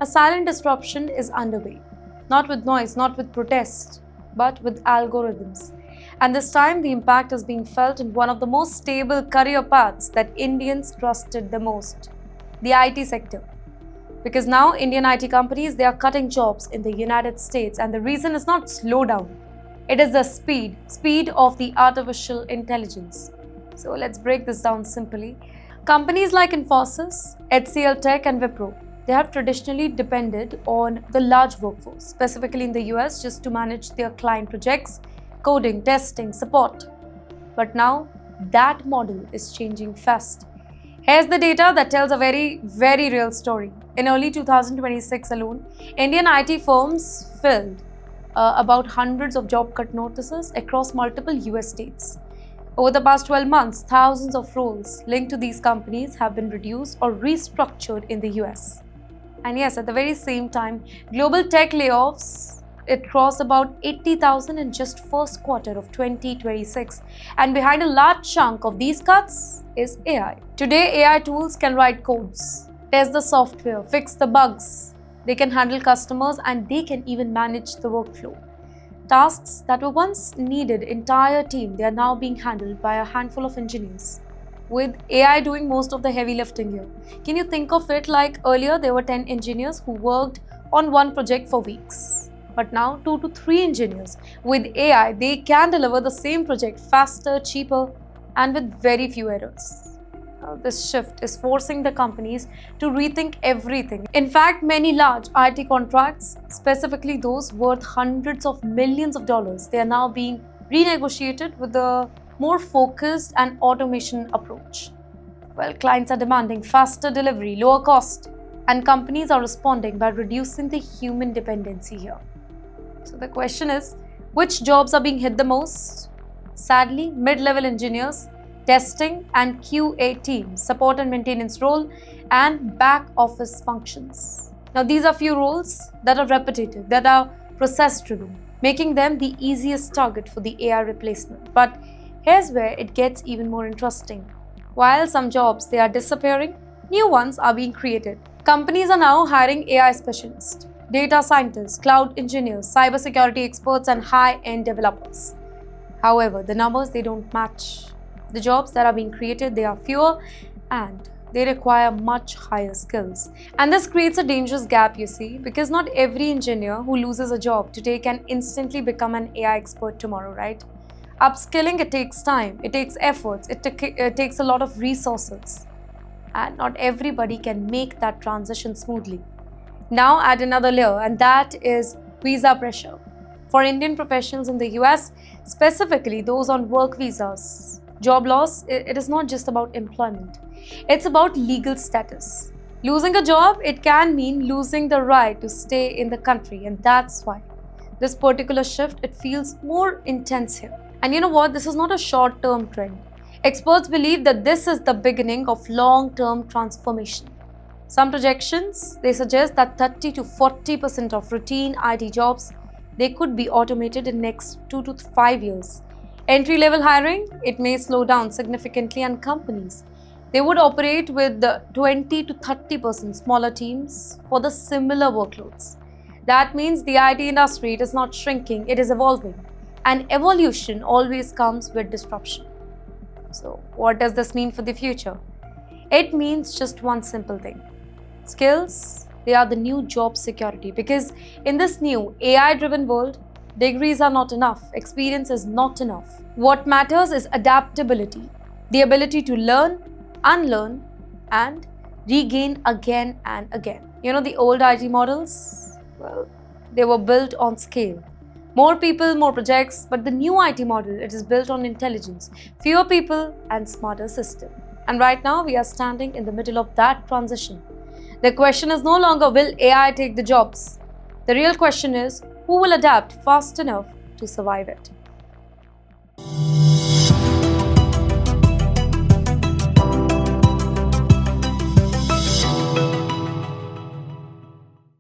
A silent disruption is underway, not with noise, not with protest, but with algorithms. And this time, the impact is being felt in one of the most stable career paths that Indians trusted the most, the IT sector. Because now Indian IT companies, they are cutting jobs in the United States, and the reason is not slowdown. It is the speed of the artificial intelligence. So let's break this down simply. Companies like Infosys, HCL Tech and Wipro, they have traditionally depended on the large workforce, specifically in the US, just to manage their client projects, coding, testing, support. But now that model is changing fast. Here's the data that tells a very real story. In early 2026 alone, Indian IT firms filled about hundreds of job cut notices across multiple US states. Over the past 12 months, thousands of roles linked to these companies have been reduced or restructured in the US. And yes, at the very same time, global tech layoffs, it crossed about 80,000 in just first quarter of 2026. And behind a large chunk of these cuts is AI. Today, AI tools can write codes, test the software, fix the bugs. They can handle customers and they can even manage the workflow. Tasks that were once needed entire team, they are now being handled by a handful of engineers, with AI doing most of the heavy lifting here. Can you think of it like earlier there were 10 engineers who worked on one project for weeks? But now 2 to 3 engineers. With AI, they can deliver the same project faster, cheaper, and with very few errors. This shift is forcing the companies to rethink everything. In fact, many large IT contracts, specifically those worth hundreds of millions of dollars, they are now being renegotiated with a more focused and automation approach. Well, clients are demanding faster delivery, lower cost, and companies are responding by reducing the human dependency here. So the question is, which jobs are being hit the most? Sadly, mid-level engineers, testing and QA teams, support and maintenance role, and back office functions. Now, these are few roles that are repetitive, that are process-driven, making them the easiest target for the AI replacement. But here's where it gets even more interesting. While some jobs, they are disappearing, new ones are being created. Companies are now hiring AI specialists, data scientists, cloud engineers, cybersecurity experts, and high-end developers. However, the numbers, they don't match. The jobs that are being created, they are fewer and they require much higher skills. And this creates a dangerous gap, you see, because not every engineer who loses a job today can instantly become an AI expert tomorrow, right? Upskilling, it takes time, it takes efforts, it takes a lot of resources. And not everybody can make that transition smoothly. Now add another layer, and that is visa pressure. For Indian professionals in the US, specifically those on work visas, job loss, it is not just about employment. It's about legal status. Losing a job, it can mean losing the right to stay in the country, and that's why this particular shift, it feels more intense here. And you know what? This is not a short-term trend. Experts believe that this is the beginning of long-term transformation. Some projections, they suggest that 30 to 40% of routine IT jobs, they could be automated in next 2 to 5 years. Entry-level hiring, it may slow down significantly, and companies, they would operate with 20 to 30% smaller teams for the similar workloads. That means the IT industry, it is not shrinking, it is evolving. And evolution always comes with disruption. So what does this mean for the future? It means just one simple thing. Skills, they are the new job security, because in this new AI-driven world, degrees are not enough, experience is not enough. What matters is adaptability, the ability to learn, unlearn, and regain again and again. You know, the old IT models, well, they were built on scale. More people, more projects, but the new IT model, it is built on intelligence, fewer people and smarter system. And right now, we are standing in the middle of that transition. The question is no longer, will AI take the jobs? The real question is, who will adapt fast enough to survive it?